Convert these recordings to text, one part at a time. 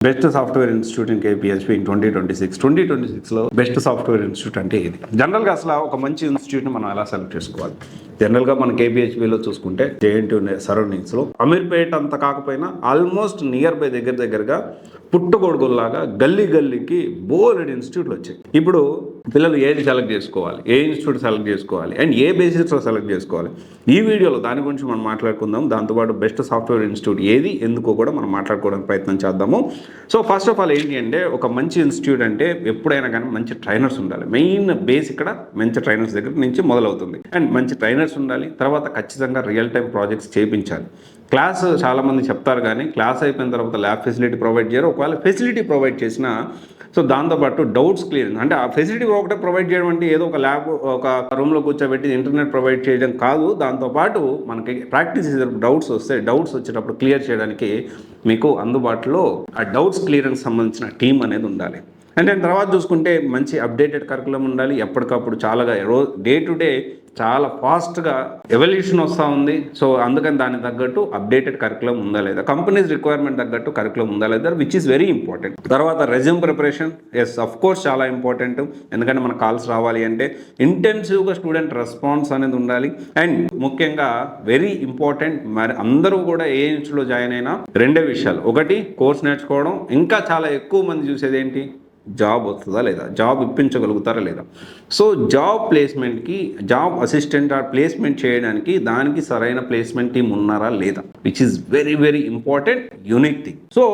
Best software institute in KPHB in 2026లో best software institute అంటే ఇది. జనరల్గా అసలు ఒక మంచి ఇన్స్టిట్యూట్ని మనం ఎలా సెలెక్ట్ చేసుకోవాలి? జనరల్గా మన కేపీహెచ్పిలో చూసుకుంటే జేఎన్టీయూ సరౌండింగ్స్లో అమీర్పేట్ అంత కాకపోయినా ఆల్మోస్ట్ నియర్ బై దగ్గరగా పుట్టగొడుగుల్లాగా గల్లీకి బోలెడ్ ఇన్స్టిట్యూట్లు వచ్చాయి. ఇప్పుడు పిల్లలు ఏది సెలెక్ట్ చేసుకోవాలి, ఏ ఇన్స్టిట్యూట్ సెలెక్ట్ చేసుకోవాలి అండ్ ఏ బేసిస్లో సెలెక్ట్ చేసుకోవాలి, ఈ వీడియోలో దాని గురించి మనం మాట్లాడుకుందాం. దాంతోపాటు బెస్ట్ సాఫ్ట్వేర్ ఇన్స్టిట్యూట్ ఏది, ఎందుకో కూడా మనం మాట్లాడుకోవడానికి ప్రయత్నం చేద్దాము. సో ఫస్ట్ ఆఫ్ ఆల్ ఏంటి అంటే, ఒక మంచి ఇన్స్టిట్యూట్ అంటే ఎప్పుడైనా కానీ మంచి ట్రైనర్స్ ఉండాలి. మెయిన్ బేస్ ఇక్కడ మంచి ట్రైనర్స్ దగ్గర నుంచి మొదలవుతుంది. అండ్ మంచి ట్రైనర్స్ ఉండాలి. తర్వాత ఖచ్చితంగా రియల్ టైం ప్రాజెక్ట్స్ చేయించాలి. క్లాస్ చాలామంది చెప్తారు కానీ క్లాస్ అయిపోయిన తర్వాత ల్యాబ్ ఫెసిలిటీ ప్రొవైడ్ చేయరు. ఒకవేళ ఫెసిలిటీ ప్రొవైడ్ చేసినా సో దాంతోపాటు డౌట్స్ క్లియర్, అంటే ఆ ఫెసిలిటీ ఒకటే ప్రొవైడ్ చేయడం అంటే ఏదో ఒక ల్యాబ్ ఒక రూమ్లో కూర్చోబెట్టి ఇంటర్నెట్ ప్రొవైడ్ చేయడం కాదు. దాంతోపాటు మనకి ప్రాక్టీస్ చేసేటప్పుడు డౌట్స్ వచ్చేటప్పుడు క్లియర్ చేయడానికి మీకు అందుబాటులో ఆ డౌట్స్ క్లియరెన్స్ సంబంధించిన టీం అనేది ఉండాలి. అండ్ దాని తర్వాత చూసుకుంటే మంచి అప్డేటెడ్ కరికులం ఉండాలి. ఎప్పటికప్పుడు చాలాగా డే టు డే చాలా ఫాస్ట్గా ఎవల్యూషన్ వస్తూ ఉంది. సో అందుకని దానికి తగ్గట్టు అప్డేటెడ్ కరికులం ఉందా లేదా, కంపెనీస్ రిక్వైర్మెంట్ తగ్గట్టు కరికులం ఉందా లేదా, విచ్ ఈస్ వెరీ ఇంపార్టెంట్. తర్వాత resume preparation, yes of course చాలా ఇంపార్టెంట్. ఎందుకంటే మన కాల్స్ రావాలి అంటే ఇంటెన్సివ్గా స్టూడెంట్ రెస్పాన్స్ అనేది ఉండాలి. అండ్ ముఖ్యంగా వెరీ ఇంపార్టెంట్, మరి అందరూ కూడా ఏ ఇన్స్టిట్యూట్లో జాయిన్ అయినా రెండే విషయాలు. ఒకటి కోర్స్ నేర్చుకోవడం, ఇంకా చాలా ఎక్కువ మంది చూసేది ఏంటి, జాబ్ వస్తుందా లేదా, జాబ్ ఇప్పించగలుగుతారా లేదా. సో జాబ్ ప్లేస్మెంట్కి, జాబ్ అసిస్టెంట్ ఆర్ ప్లేస్మెంట్ చేయడానికి దానికి సరైన ప్లేస్మెంట్ టీం ఉన్నారా లేదా, which is very important, unique thing. So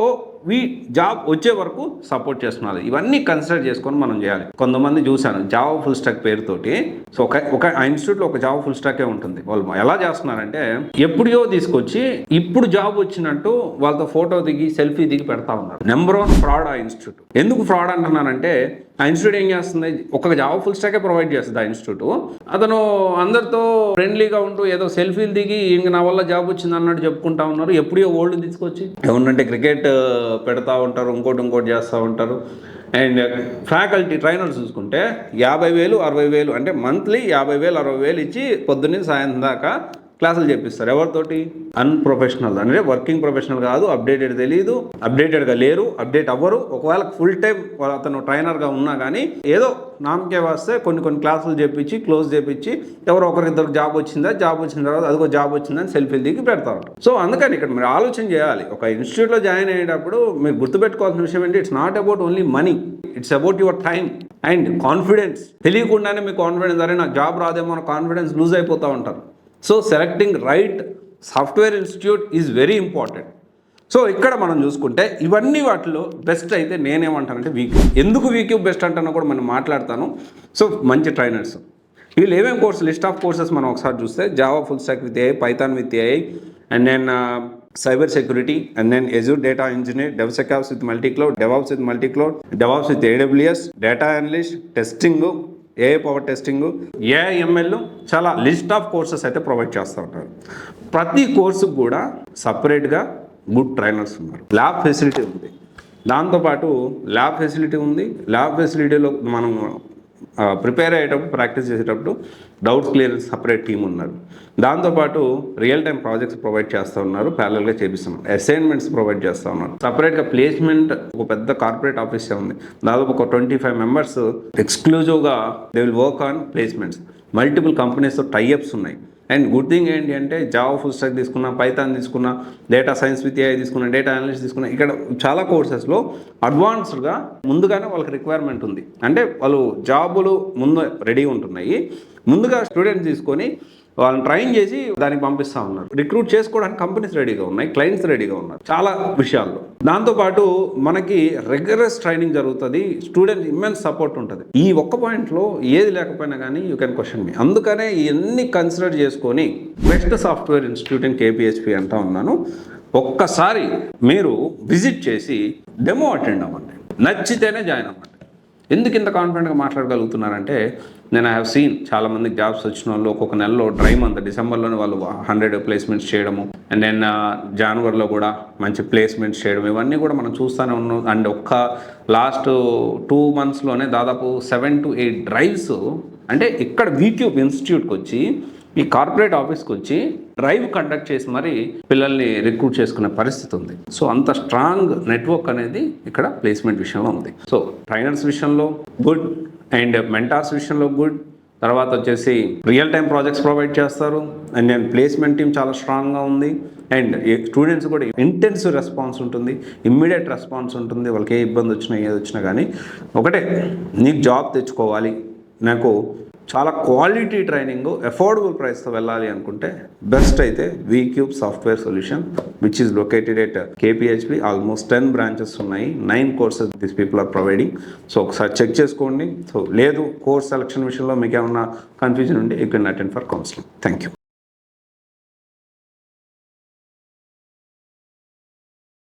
job వచ్చే వరకు సపోర్ట్ చేస్తున్నారు. ఇవన్నీ కన్సిడర్ చేసుకొని మనం చేయాలి. కొంతమంది చూశాను జావా ఫుల్ స్టాక్ పేరుతోటి, సో ఒక ఇన్స్టిట్యూట్లో ఒక జావా ఫుల్ స్టాకే ఉంటుంది. వాళ్ళు ఎలా చేస్తున్నారంటే ఎప్పుడో తీసుకొచ్చి ఇప్పుడు జాబ్ వచ్చినట్టు వాళ్ళతో ఫోటో దిగి సెల్ఫీ దిగి పెడతా ఉన్నారు. నెంబర్ 1 ఫ్రాడ్ ఆ ఇన్స్టిట్యూట్. ఎందుకు ఫ్రాడ్ అంటున్నానంటే, ఆ ఇన్స్టిట్యూట్ ఏం చేస్తుంది, ఒక జావా ఫుల్ స్టాకే ప్రొవైడ్ చేస్తుంది ఆ ఇన్స్టిట్యూట్. అతను అందరితో ఫ్రెండ్లీగా ఉంటూ ఏదో సెల్ఫీలు దిగి ఇంక నా వల్ల జాబ్ వచ్చింది అన్నట్టు చెప్పుకుంటా ఉన్నారు. ఎప్పుడో ఓల్డ్ తీసుకొచ్చి ఏమన్నంటే క్రికెట్ పెడతా ఉంటారు, ఇంకోటి చేస్తూ ఉంటారు. అండ్ ఫ్యాకల్టీ ట్రైనర్స్ చూసుకుంటే 50,000 60,000 అంటే మంత్లీ 50,000 60,000 ఇచ్చి పొద్దున్నే సాయంత్రం దాకా క్లాసులు చెప్పిస్తారు. ఎవరితోటి, అన్ప్రొఫెషనల్, అంటే వర్కింగ్ ప్రొఫెషనల్ కాదు, అప్డేటెడ్ తెలియదు, అప్డేటెడ్గా లేరు, అప్డేట్ అవ్వరు. ఒకవేళ ఫుల్ టైం అతను ట్రైనర్గా ఉన్నా కానీ ఏదో నామకే వస్తే కొన్ని క్లాసులు చేపించి క్లోజ్ చేపించి ఎవరో ఒకరిద్దరు జాబ్ వచ్చిన తర్వాత అదిగో జాబ్ వచ్చిందని సెల్ఫీలు దిగి పెడతా ఉంటారు. సో అందుకని ఇక్కడ మీరు ఆలోచన చేయాలి. ఒక ఇన్స్టిట్యూట్లో జాయిన్ అయ్యేటప్పుడు మీరు గుర్తుపెట్టుకోవాల్సిన విషయం ఏంటి, it's not about only money, it's about your time and confidence. తెలియకుండానే మీకు కాన్ఫిడెన్స్, అరే నాకు జాబ్ రాదేమో అని కాన్ఫిడెన్స్ లూజ్ అయిపోతూ ఉంటారు. So selecting right software institute is very important. So ఇక్కడ మనం చూసుకుంటే ఇవన్నీ వాటిలో బెస్ట్ అయితే నేనేమంటానంటే వీక్యూ. ఎందుకు వీక్యూ బెస్ట్ అంటానో కూడా మనం మాట్లాడతాను. సో మంచి ట్రైనర్స్, వీళ్ళు ఏమేమి కోర్సు, లిస్ట్ ఆఫ్ కోర్సెస్ మనం ఒకసారి చూస్తే Java full stack with AI, Python with AI, and then cyber security, and then Azure data engineer, DevSecOps with multicloud, DevOps with multicloud, DevOps with AWS, data analyst, testing, AI power testing, AIML, చాలా list of courses అయితే provide చేస్తూ ఉంటారు. ప్రతి కోర్సుకు కూడా సపరేట్గా good trainers ఉన్నారు. Lab facility ఉంది, దాంతోపాటు ల్యాబ్ ఫెసిలిటీలో మనం ప్రిపేర్ అయ్యేటప్పుడు, ప్రాక్టీస్ చేసేటప్పుడు డౌట్స్ క్లియరెన్స్ సపరేట్ టీం ఉన్నారు. దాంతోపాటు రియల్ టైం ప్రాజెక్ట్స్ ప్రొవైడ్ చేస్తూ ఉన్నారు, ప్యారలల్గా చేపిస్తున్నారు, అసైన్మెంట్స్ ప్రొవైడ్ చేస్తూ ఉన్నారు. సపరేట్గా ప్లేస్మెంట్ ఒక పెద్ద కార్పొరేట్ ఆఫీసే ఉంది. దాదాపు ఒక 25 మెంబర్స్ ఎక్స్క్లూజివ్గా they will work on placements. Multiple కంపెనీస్తో టైఅప్స్ ఉన్నాయి. అండ్ గుడ్ థింగ్ ఏంటి అంటే, జావా ఫుల్ స్టాక్ తీసుకున్నా, పైథాన్ తీసుకున్నా, డేటా సైన్స్ విత్ ఏఐ తీసుకున్నా, డేటా అనలిస్ట్ తీసుకున్నా, ఇక్కడ చాలా కోర్సెస్లో అడ్వాన్స్డ్గా ముందుగానే వాళ్ళకి రిక్వైర్మెంట్ ఉంది. అంటే వాళ్ళు జాబులు ముందు రెడీ ఉంటున్నాయి, ముందుగా స్టూడెంట్స్ తీసుకొని వాళ్ళని ట్రైన్ చేసి దానికి పంపిస్తూ ఉన్నారు. రిక్రూట్ చేసుకోవడానికి కంపెనీస్ రెడీగా ఉన్నాయి, క్లయింట్స్ రెడీగా ఉన్నారు చాలా విషయాల్లో. దాంతోపాటు మనకి రెగ్యులర్స్ ట్రైనింగ్ జరుగుతుంది, స్టూడెంట్స్ ఇమ్మెన్స్ సపోర్ట్ ఉంటుంది. ఈ ఒక్క పాయింట్లో ఏది లేకపోయినా కానీ యూ కెన్ క్వశ్చన్ మీ. అందుకనే ఇవన్నీ కన్సిడర్ చేసుకొని బెస్ట్ సాఫ్ట్వేర్ ఇన్స్టిట్యూట్ ఇన్ కేపీహెచ్పి అంటా ఉన్నాను. ఒక్కసారి మీరు విజిట్ చేసి డెమో అటెండ్ అవ్వండి, నచ్చితేనే జాయిన్ అవ్వండి. ఎందుకు ఇంత కాన్ఫిడెంట్గా మాట్లాడగలుగుతున్నారంటే, నేను ఐ హ్యావ్ సీన్ చాలామందికి జాబ్స్ వచ్చిన వాళ్ళు ఒక్కొక్క నెలలో డ్రై మంత్ డిసెంబర్లోనే వాళ్ళు 100 ప్లేస్మెంట్స్ చేయడము, అండ్ దెన్ జనవరిలో కూడా మంచి ప్లేస్మెంట్స్ చేయడం, ఇవన్నీ కూడా మనం చూస్తూనే ఉన్నాం. అండ్ ఒక్క లాస్ట్ 2 monthsలోనే దాదాపు 7 to 8 డ్రైవ్స్, అంటే ఇక్కడ వీక్యూబ్ ఇన్స్టిట్యూట్కి వచ్చి, ఈ కార్పొరేట్ ఆఫీస్కి వచ్చి డ్రైవ్ కండక్ట్ చేసి మరి పిల్లల్ని రిక్రూట్ చేసుకునే పరిస్థితి ఉంది. సో అంత స్ట్రాంగ్ నెట్వర్క్ అనేది ఇక్కడ ప్లేస్మెంట్ విషయంలో ఉంది. సో ట్రైనర్స్ విషయంలో గుడ్ అండ్ మెంటార్స్ విషయంలో గుడ్. తర్వాత వచ్చేసి రియల్ టైం ప్రాజెక్ట్స్ ప్రొవైడ్ చేస్తారు. అండ్ నేను ప్లేస్మెంట్ టీం చాలా స్ట్రాంగ్గా ఉంది. అండ్ స్టూడెంట్స్ కూడా ఇంటెన్సివ్ రెస్పాన్స్ ఉంటుంది, ఇమ్మీడియట్ రెస్పాన్స్ ఉంటుంది. వాళ్ళకి ఏ ఇబ్బంది వచ్చినా ఏది వచ్చినా కానీ ఒకటే, నీకు జాబ్ తెచ్చుకోవాలి, నాకు చాలా క్వాలిటీ ట్రైనింగ్ అఫోర్డబుల్ ప్రైస్తో వెళ్ళాలి అనుకుంటే బెస్ట్ అయితే Vcube software solution which is located at KPHB. Almost 10 branches ఉన్నాయి, 9 courses this people are providing. So ఒకసారి చెక్ చేసుకోండి. సో లేదు కోర్స్ సెలక్షన్ విషయంలో మీకు ఏమన్నా కన్ఫ్యూజన్ ఉంటే you can attend for counselling. Thank you.